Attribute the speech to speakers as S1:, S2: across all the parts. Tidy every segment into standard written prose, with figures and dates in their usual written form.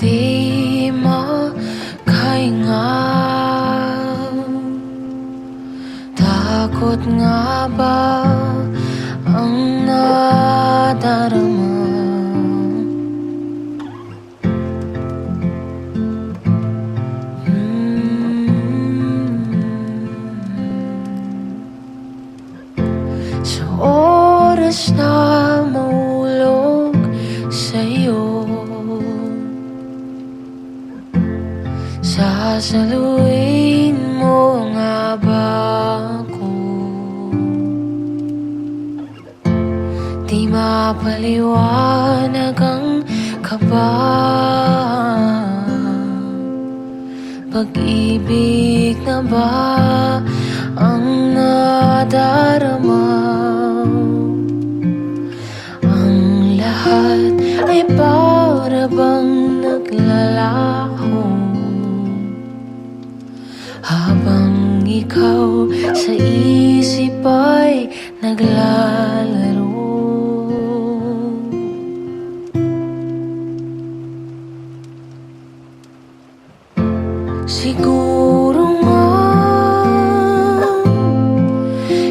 S1: di makahinga. Takot nga ba ang nadarama? Sa oras na mahulog sa'yo, sasaluhin mo nga ba ako? Di mapaliwanag ang kaba, pag-ibig na ba ang nadarama? Ang lahat ay para bang naglalaho, habang ikaw sa isip ay naglalaro. Siguro nga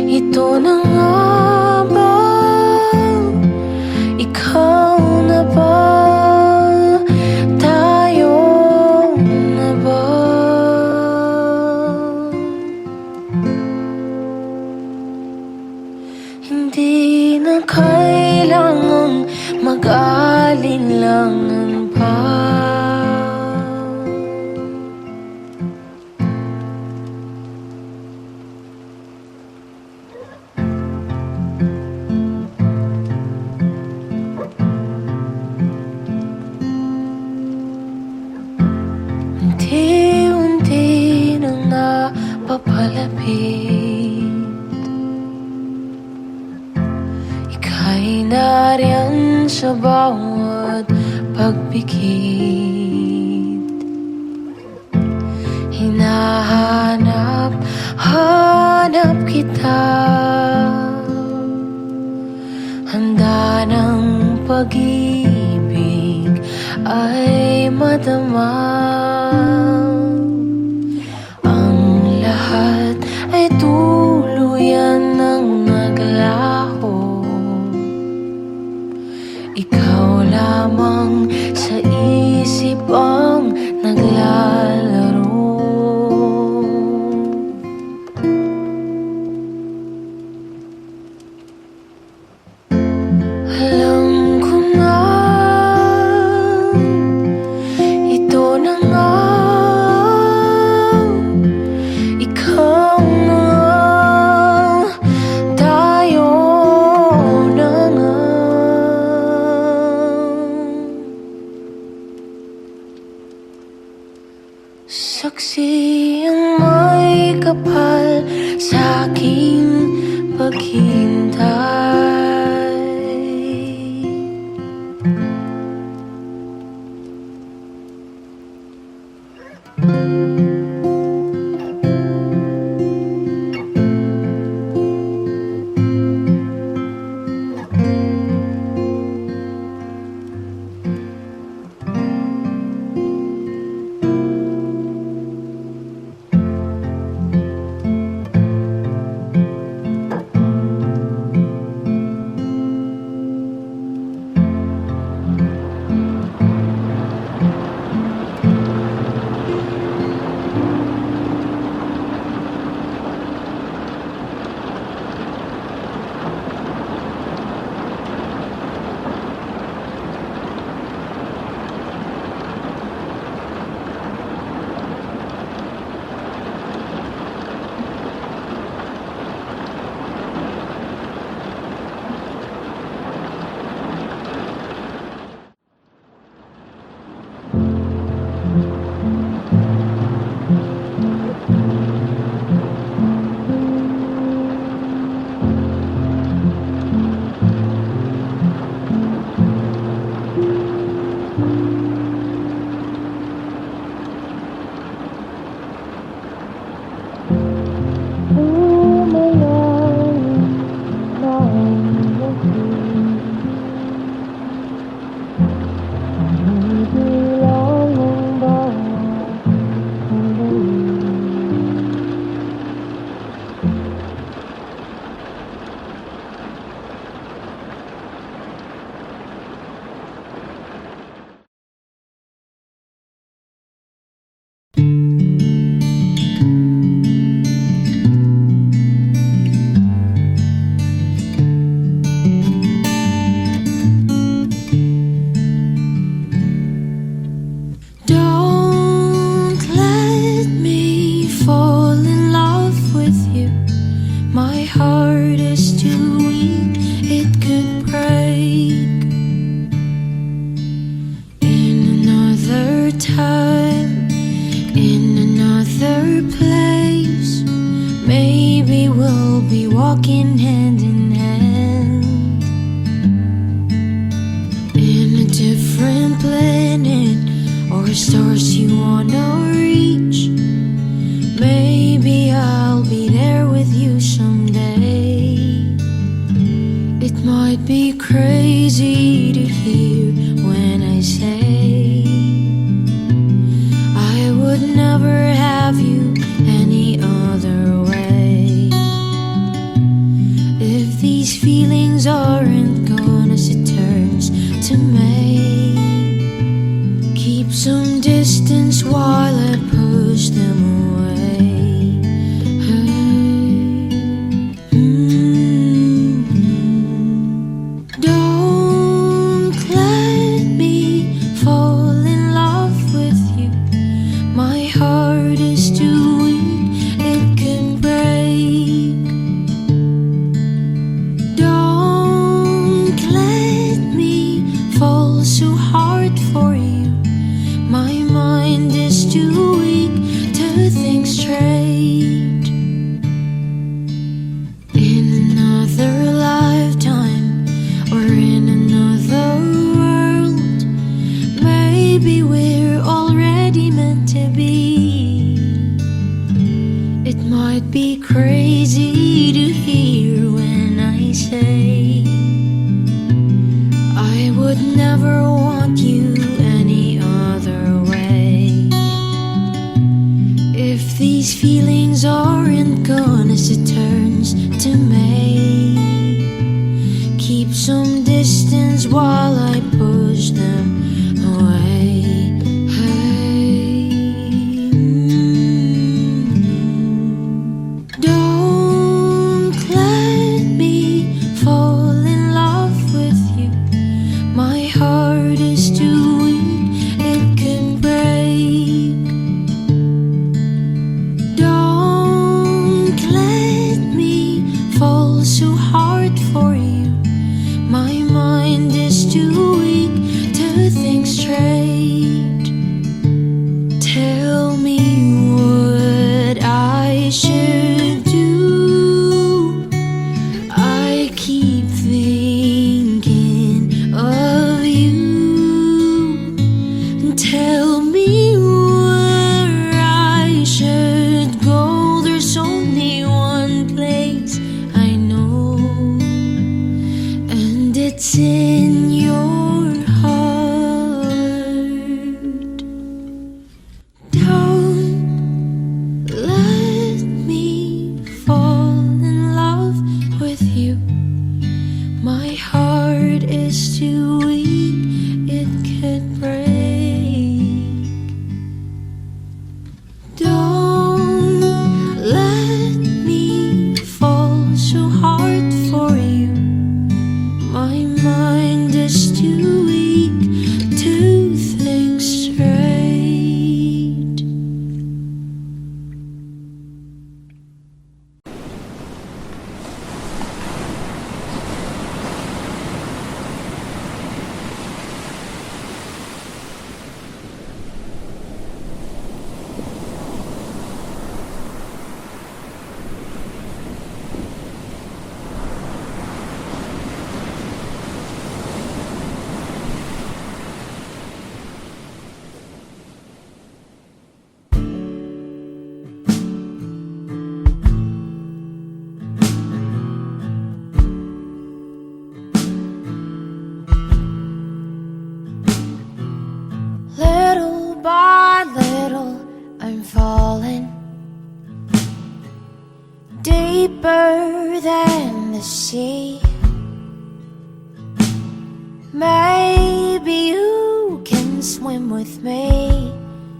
S1: ito na nga ba? Ikaw na ba? Tayo na ba? Hindi na kailangang mag-alinlangan pa. Unti-unti nang napapalapit, ika'y nariyan sa bawat pagpikit. Hinahanap kita, handa ng pag-ibig ay madama. Ang lahat ay tuluyan ng naglaho, ikaw lamang sa isip ang naglalaro. Alam ko na ito na It might be crazy to hear when I say I would never have you any other way. If these feelings aren't gone as it turns to May, keep some distance while I push them away. Don't let me fall in love with you. My heart is too weak, it can break. Don't let me fall so hard for you. My mind is too weak to think straight. In another lifetime or in another world, maybe we're already meant to be. It might be crazy to hear when I say I would never want you any other way. If these feelings aren't gone as it turns to May, keep some distance while I push them away. Don't let me fall in love with you. My heart is too weak, it can break. Don't let me fall so hard for you. My mind is too weak to think straight. Tell me what I should do. I keep thinking of you. Tell me where I should go. There's only one place I know, and it's in your heart. Don't let me fall in love with you. My heart is too weak, it could break. Don't let me fall so hard for you. My mind is too weak to think straight. Little by little, I'm falling deeper than the sea. Maybe you can swim with me,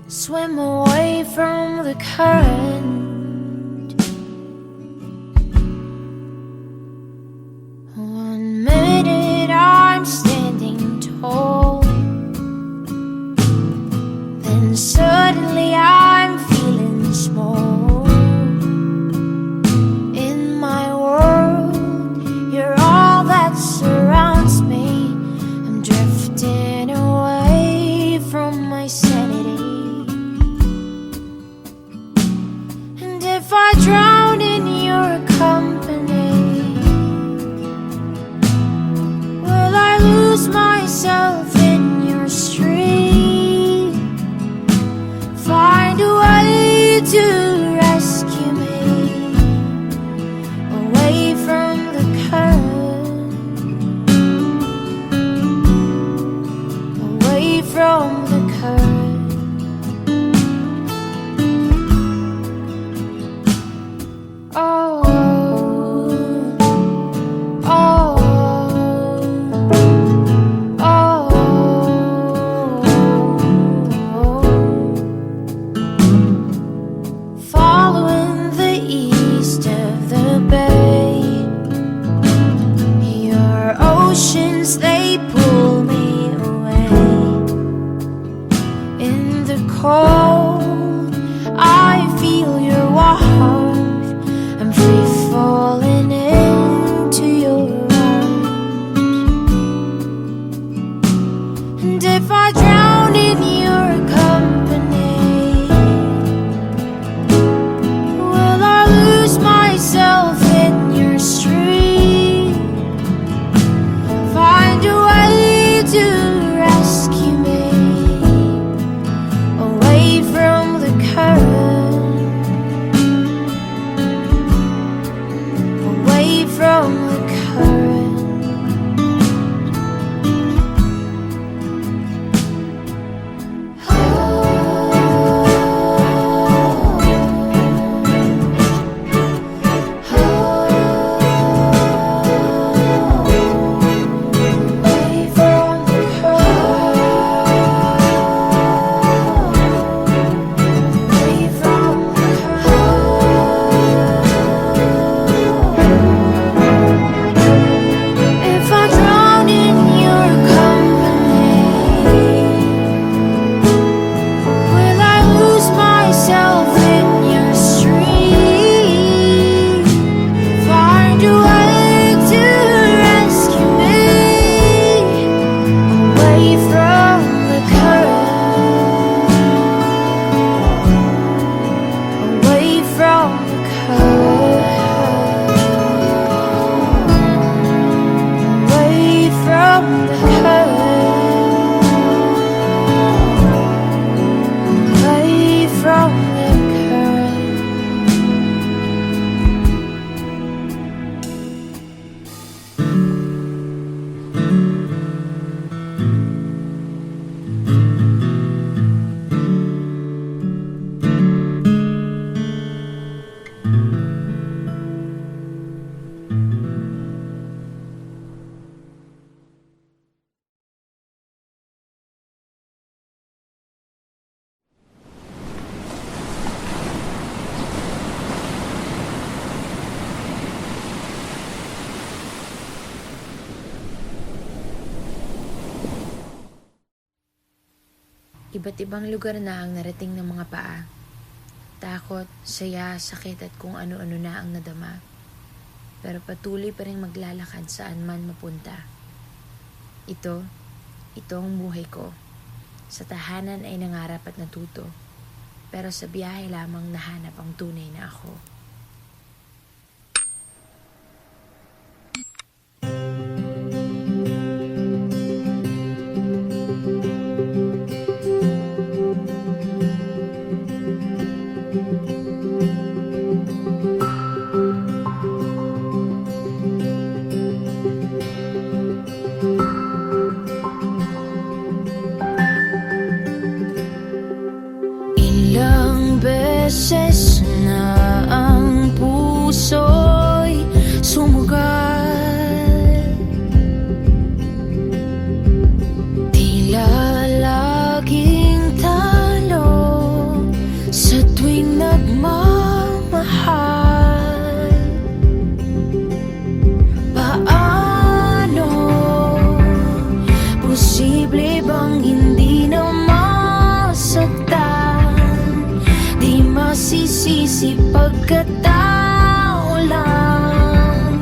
S1: swim away from the current. One minute I'm standing tall, then suddenly I'm feeling small. In my world, you're all that surrounds me. I'm drifting away from my sanity. And if I drown in your company, will I lose myself in your stream? Find a way to rescue me away from the current. oceans, they pull me away. In the cold, I feel your warmth. I'm free falling into your arms. And if I drown in your company, will I lose myself in your stream? Find a way to rescue me away from the current, away from the current. Away from the away from if I drown in your company, will I lose myself in your stream? Find a way to rescue me away from the current, away from the current, away from the current, away from the current.
S2: Iba't ibang lugar na ang narating ng mga paa. Takot, saya, sakit at kung ano-ano na ang nadama. Pero patuloy pa rin maglalakad saan man mapunta. Ito ang buhay ko. Sa tahanan ay nangarap at natuto. Pero sa biyahe lamang nahanap ang tunay na ako.
S1: Ilang beses na ang puso'y sumugal, tila laging talo sa tuwing nagmamahal. Paano posible bang hindi na masaktan? Di masisisi pagkatao lang.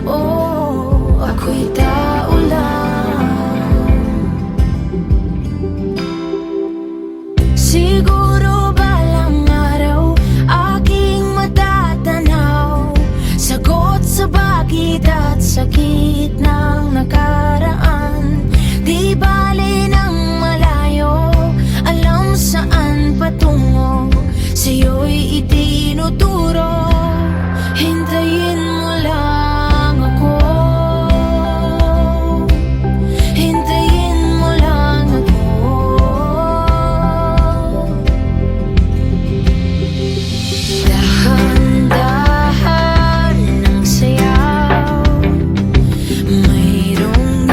S1: Oh, ako'y tao lang. Siguro balang araw aking matatanaw, sagot sa bakit at sakit ng nakaraan. Di bale ng malayo, alam saan patungo, sa'yo'y itinuturo. Hintayin mo lang ako, hintayin mo lang ako. Dahan-dahan ng sayaw, mayroong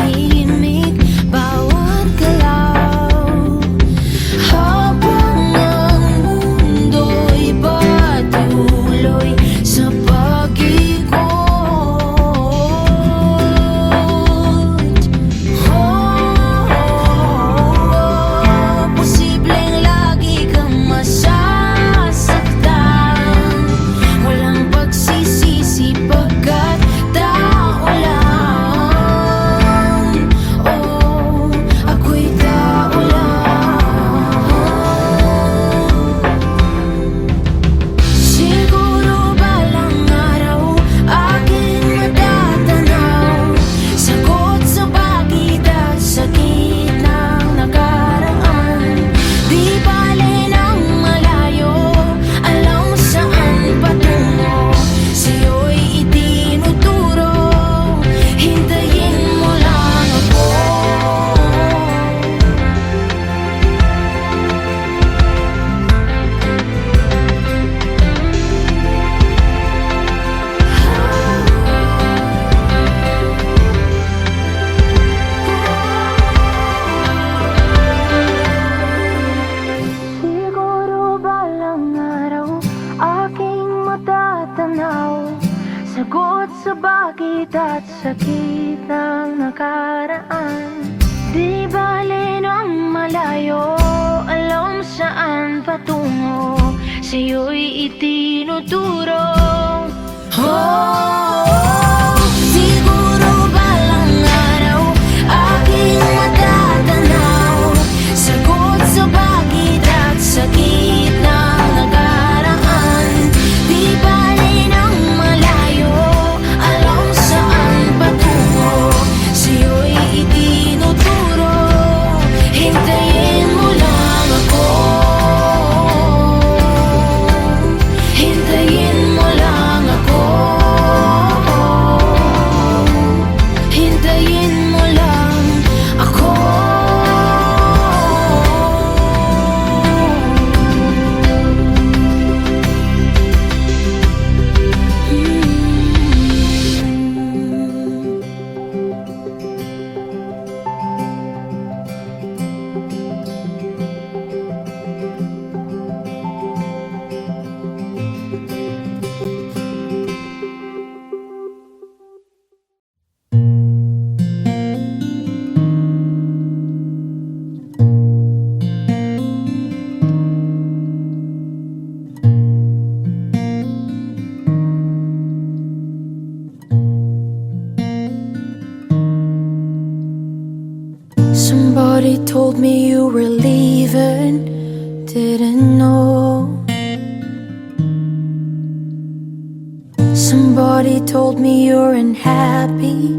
S1: sakit ng nakaraan. Di bale nang malayo, alam saan patungo, sa'yo'y itinuturo. Oh, siguro balang araw aking matatanaw, sagot sa bakit at sakit ng nakaraan. Di bale nang malayo, alam saan patungo, sa'yo'y itinuturo. Hintayin mo lang ako, hintayin mo lang ako, hintayin mo lang ako. Somebody told me you were leaving, didn't know. Somebody told me you're unhappy,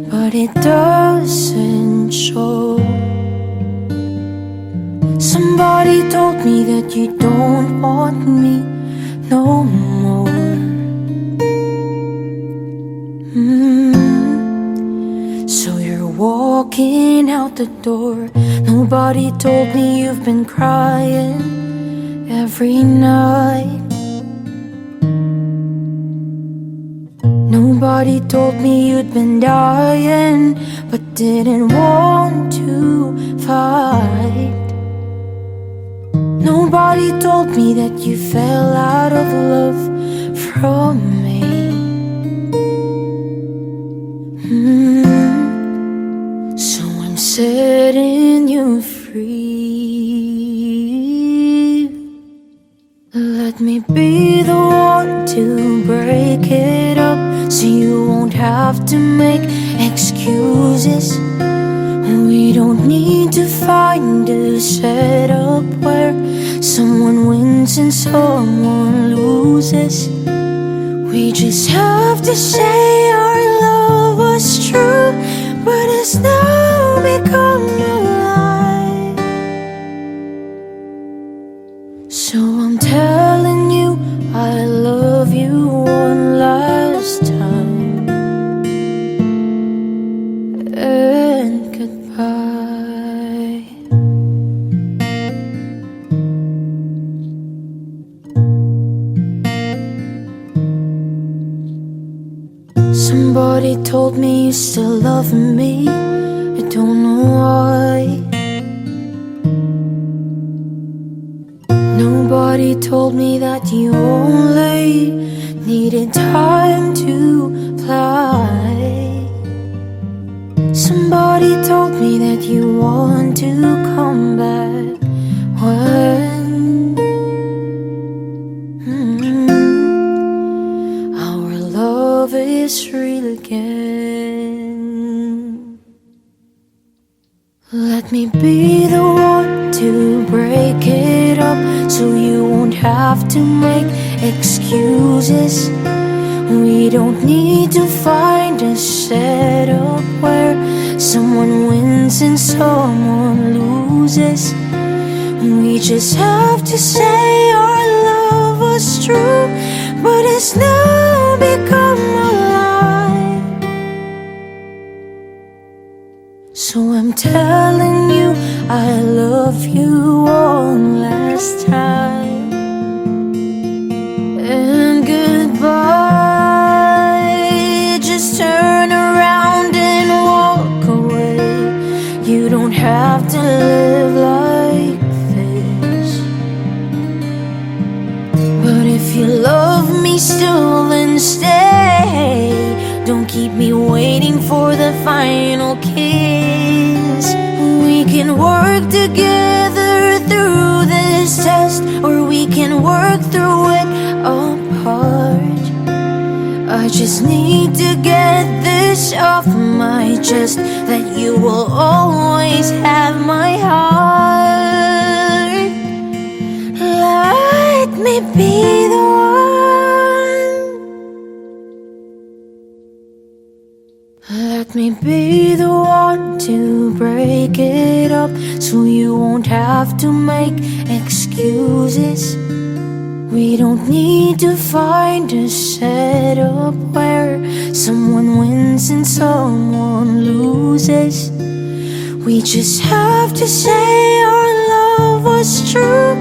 S1: but it doesn't show. Somebody told me that you don't want me no more. So you're walking out the door. Nobody told me you've been crying every night. Nobody told me you'd been dying, but didn't want to fight. Nobody told me that you fell out of love from me. So I'm setting you free. Let me be the one to break it up, so you won't have to make excuses. We don't need to find a setup where someone wins and someone loses. We just have to say our love was true, but it's now become a lie. So I'm telling you I love you one last time, and goodbye. Somebody told me you still love me, I don't know why. Nobody told me that you only needed time to fly. Somebody told me that you want to come back when our love is real again. Let me be the one to break it up, so you won't have to make excuses. We don't need to find a setup where someone wins and someone loses. We just have to say our love was true, but it's now become a lie. So I'm telling you I love you one last time, and goodbye. Just turn around and walk away. You don't have to live like this. But if you love me still, then stay. Don't keep me waiting. waiting for the final kiss. We can work together through this test, or we can work through it apart. I just need to get this off my chest, that you will always have my heart. Let me be the one. Let me be the one to break it up, so you won't have to make excuses. We don't need to find a setup where someone wins and someone loses. We just have to say our love was true,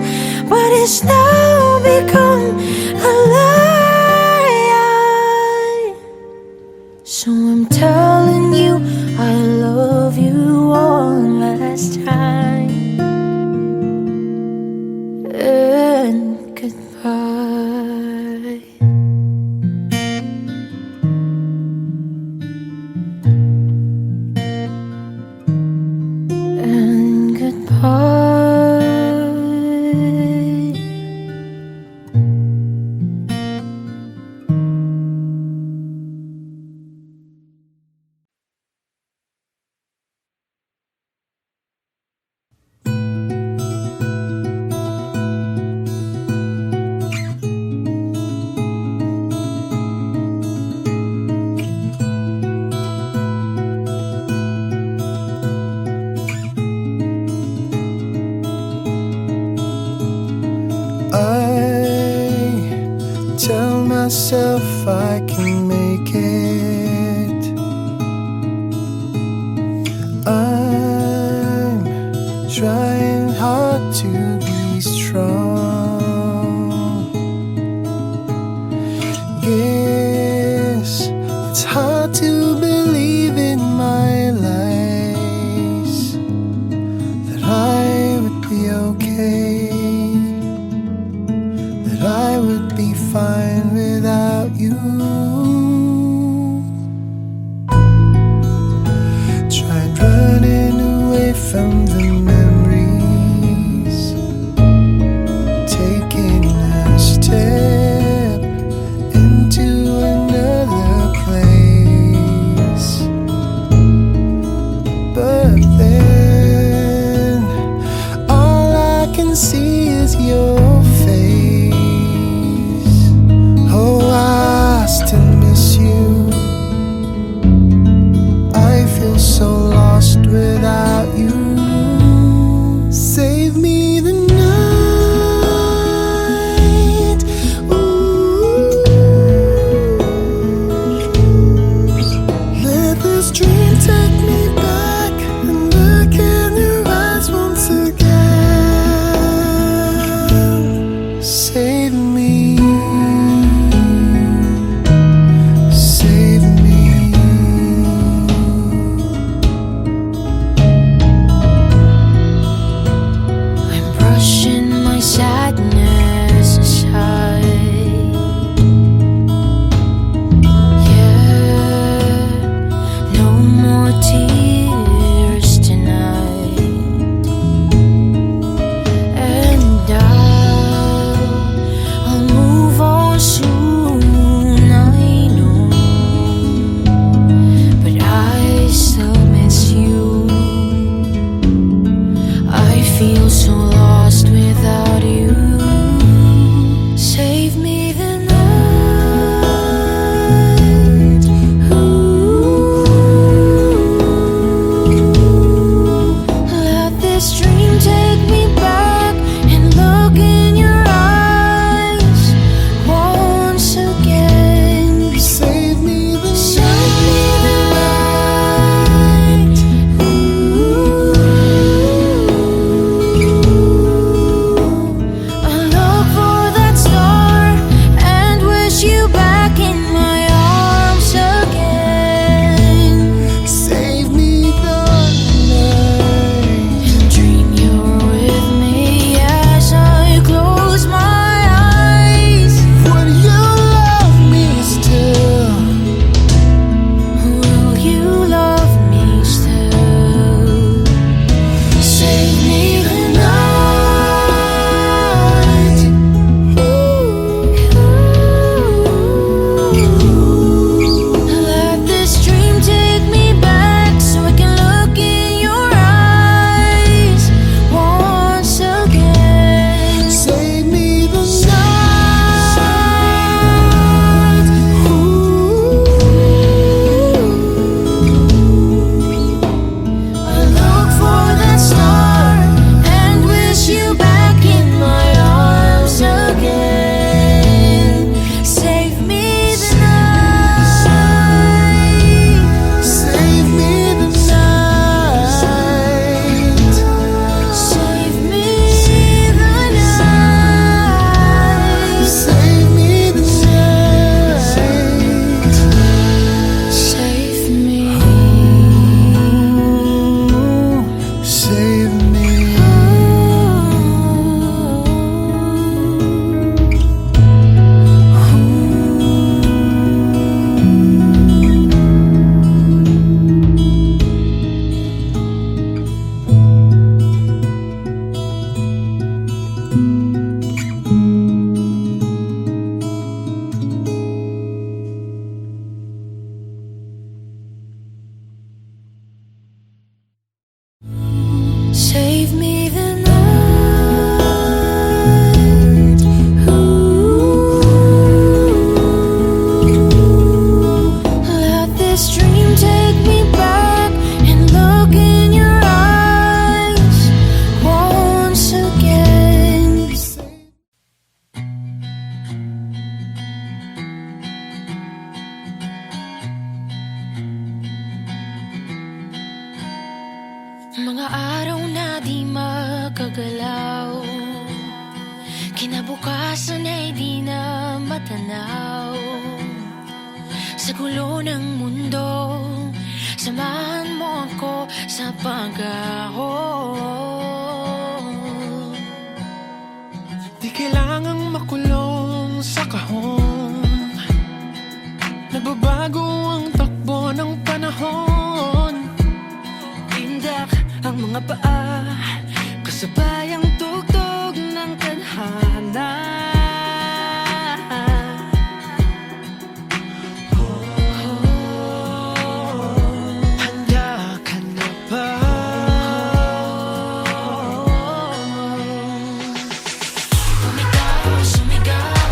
S1: but it's now become a lie. So I'm telling you I love you one last time. And goodbye. And goodbye.
S3: Tell myself I can make it. I'm trying hard to be strong. Guess it's hard to believe in my lies, that I would be okay, that I would be fine without you. Tried running away from the memories, taking a step into another place. But then all I can see is your face. Oh, I still miss you. I feel so lost without you. Save me the night. Ooh. Let this dream take me back and look in your eyes once again. Save me. Save me.
S1: I'm brushing my sadness aside. Yeah, no more tears Mga araw na di makagalaw, kinabukasan ay di na matanaw. Sa gulo ng mundo, samahan mo ako sa pag-ahon.
S3: Di kailangang makulong sa kahon. Nagbabago ang takbo ng panahon. Indak ang mga paa, kasabay ang tugtog ng tadhana. Handa ka na ba?
S1: Bumitaw, sumigaw,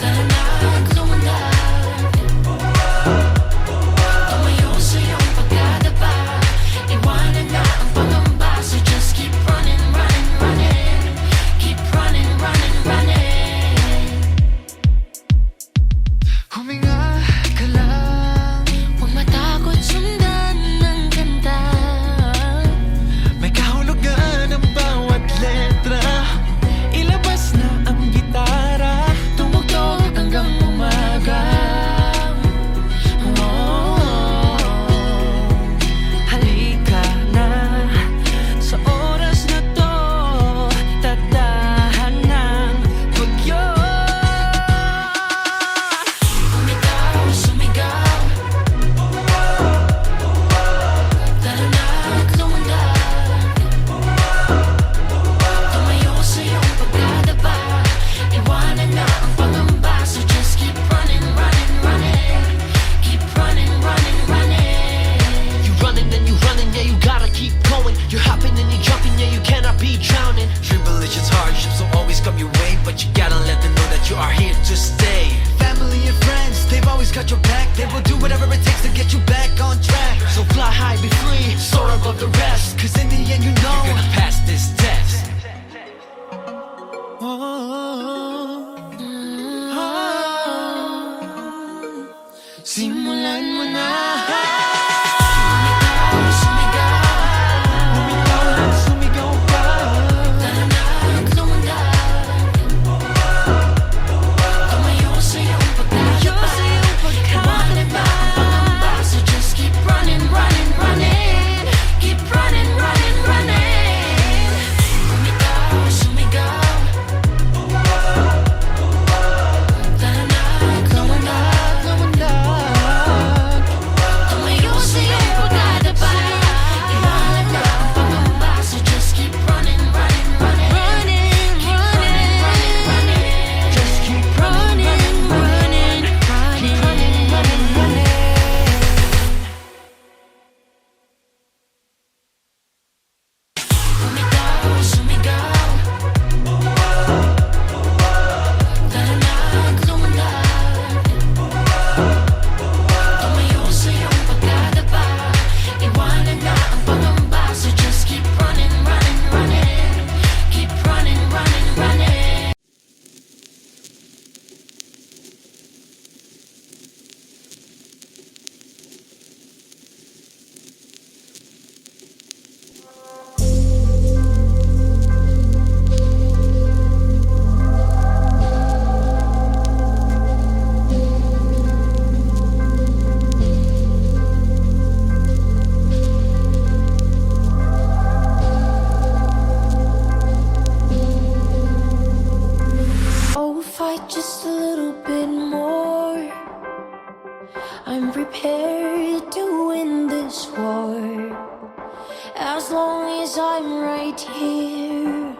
S1: tara na't lumundag. Tumayo sa iyong pagdadapa, iwanan na ang pangamba. So just keep running, running, running. Keep running, running, running.
S3: Huminga ka lang,
S1: Huwag matakot, sundan ng ganda.
S3: may kahulugan ang bawat letra. Ilabas na ang gitara,
S1: Tumugtog hanggang umaga.
S3: halika na sa oras na to. Tatahan ng bagyo.
S1: Bumitaw, sumigaw, tara na't lumundag. Tumayo sa iyong pagdadapa, iwanan na ang pangamba. So just keep running, running, running. Keep running, running, running.
S4: You running and you running, yeah, you gotta keep going. You're hopping and you're jumping, yeah, you cannot be drowning. Tribulations, hardships will always come your way, but you gotta let them know that you are here to stay. Family and friends, they've always got your back. They will do whatever it takes to get you back on track. So fly high, be free, soar above the rest. Cause in the end, you know you're gonna pass this test.
S3: Simulan mo na.
S1: Bumitaw, sumigaw,
S3: Bumitaw at sumigaw pa.
S1: tara na't lumundag. Tumayo sa iyong pagdadapa, iwanan na ang pangamba. So just keep running, running, running. Keep running, running, running. Bumitaw, sumigaw, tara na't lumundag. Tumayo sa iyong pagdadapa, iwanan na ang pangamba. So just keep running, running, running. Keep running, running, running.
S3: Just keep running, running, running, running, running, running.
S1: Bumitaw, sumigaw, tara na't lumundag. Tumayo sa iyong pagdadapa, iwanan na ang pangamba. So just keep running, running, running. Keep running, running, running. Oh, fight just a little bit more. I'm prepared to win this war. As long as I'm right here,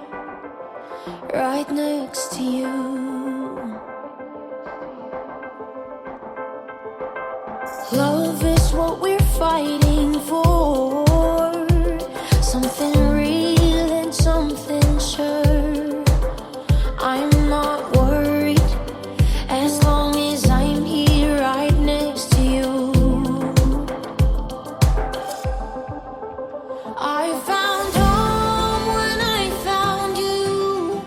S1: right next to you. Love is what we're fighting for. Something real and something sure. I'm not worried as long as I'm here right next to you. I found home when I found you.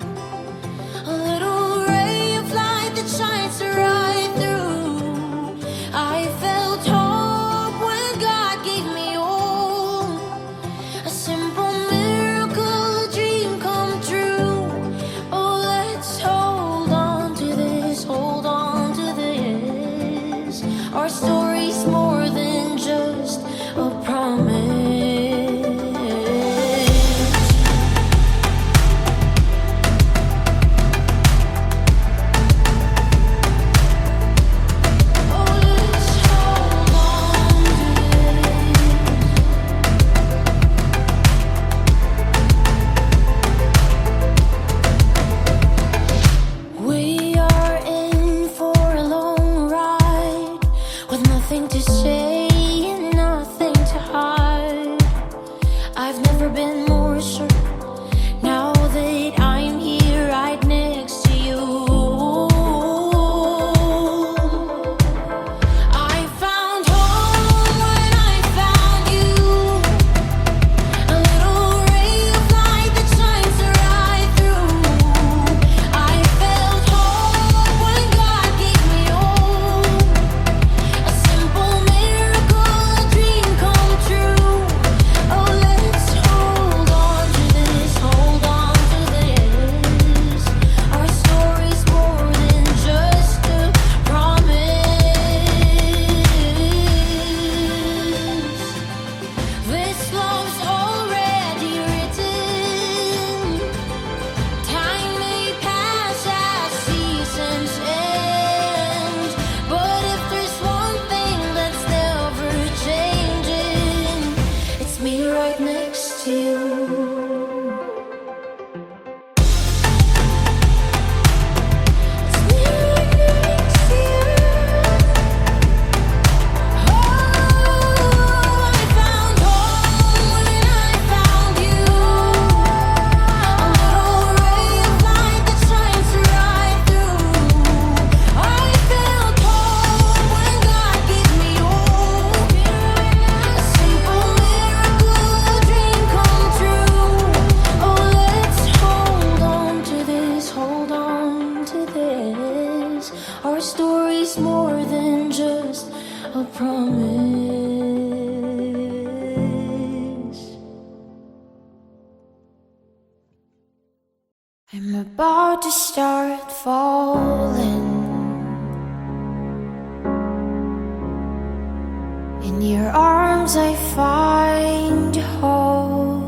S1: A little ray of light that shines right through. I felt hope when God gave story's more than just a promise. Oh, let's hold on to this. We are in for a long ride with nothing to say and nothing to hide. I've never been more sure now that I'm here right next to you. I found home when I found you, a little ray of light that shines right through. I felt hope when God gave me hope, a simple miracle, a dream come true. Oh, let's hold on to this, hold on to this. Our story's more than just a promise. This love's already written. Time may pass as seasons end, but if there's one thing that's never changing, it's me right next to you. It's me right next to you. Oh, I found home when I found you, a little ray of light that shines right through. I felt hope when God gave me hope, a simple miracle, a dream come true. Oh, let's hold on to this, hold on to this. Our story's more than just a promise. I'm about to start falling. In your arms I find hope.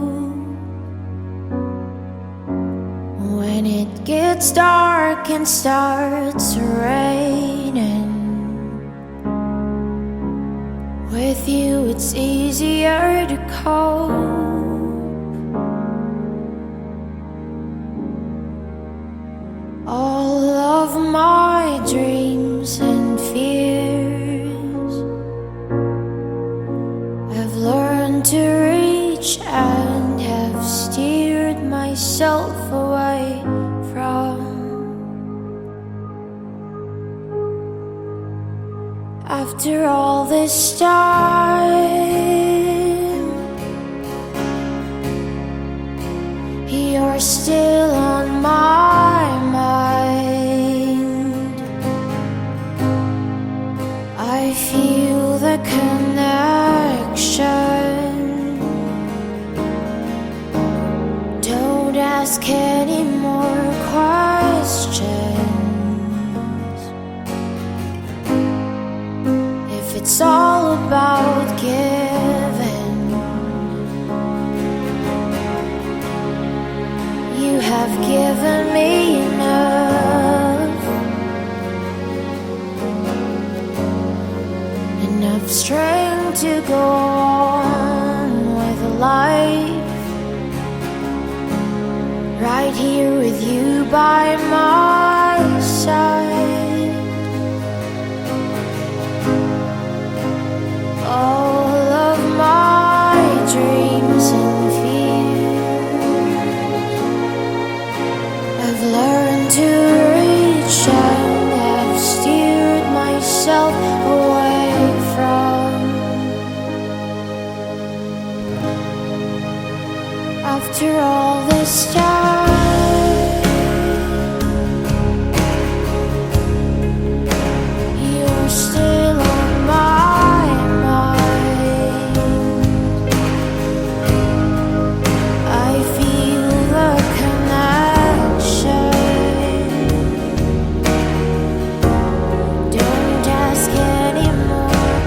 S1: When it gets dark and starts raining, with you it's easier to cope. All of my dreams and fears I've learned to reach and have steered myself away from. After all this time, you're still on my mind. I feel the connection. Don't ask any more questions. If it's all about giving, you have given me enough, enough strength to go on with life, right here with you by my side. All of my dreams and fears I've learned to reach and have steered myself away from. After all this time, you're still on my mind. I feel the connection. Don't ask any more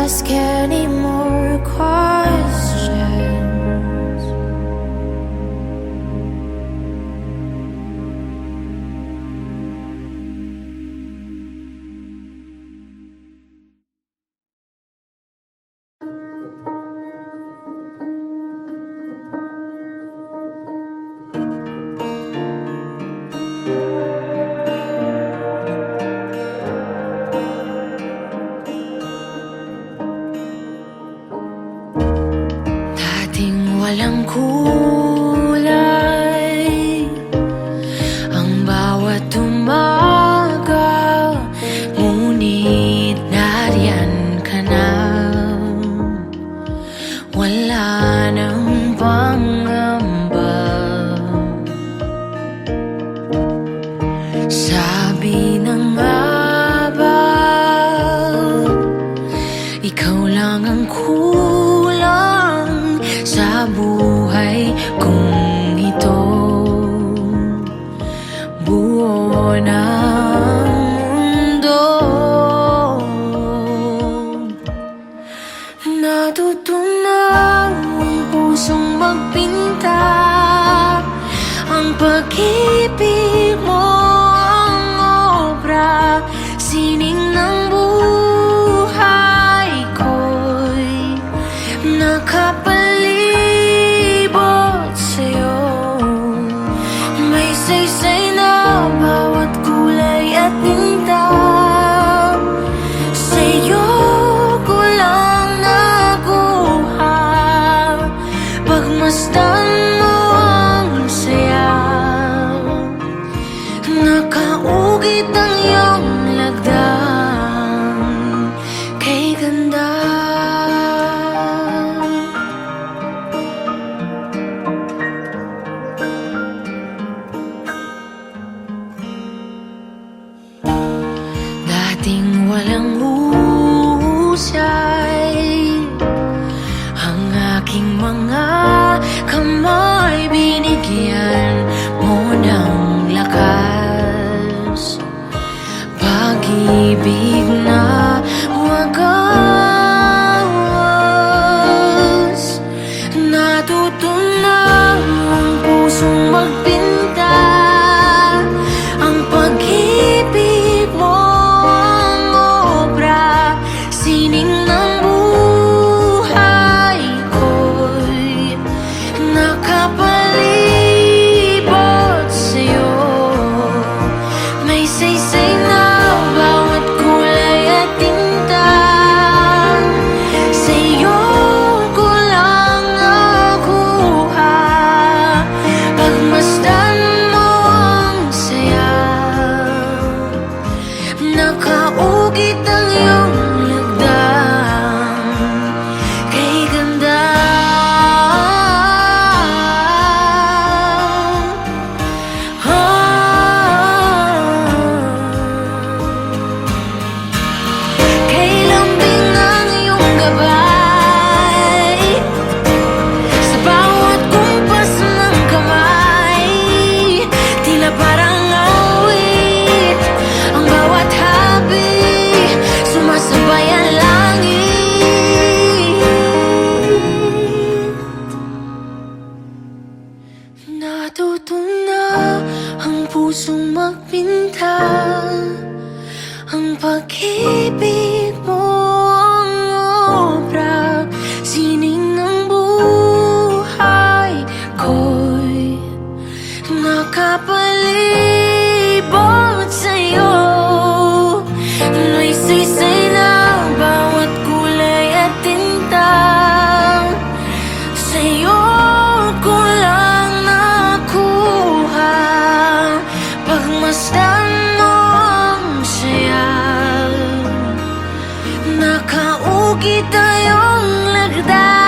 S1: ask any more questions. Dating walang kulay ang bawat umaga, ngunit nariyan ka na. Wala nang pangamba. Sabi na nga ba, ikaw lang ang kulang sa buhay kong ito. Buo ng mundo, natutunan ang pusong magpinta. Ang pag-ibig mo ang obra, sining ng buhay ko'y nakapalibot sa'yo. May saysay na bawat kulay at tinta. Sa'yo ko lang nakuha, pagmasdan mo ang saya. Nakaugit ang iyong lagdang kay ganda. Dating walang husay ang aking mga kamay, binigyan mo ng lakas. Pag-ibig na wagas, natutunan ang pusong magpinta. Ang pag-ibig mo ang obra, sining ng buhay ko'y nakapalibot sa'yo. May saysay na bawat kulay at tinta. Sa'yo ko lang nakuha, pagmasdan mo ang saya. Nakaugit ang iyong lagdang kay ganda. Kay lambing ang iyong gabay, sa bawat kumpas ng kamay, tila parang awit. Ang bawat habi, sumasabay ang langit. Natutunan ang pusong magpinta. Ang pag-ibig mo ang obra, sining ng buhay ko'y nakapalibot sa'yo. May saysay na bawat kulay at tinta. Sa'yo ko lang nakuha, pagmasdan mo ang saya. Nakaugit tayong lagda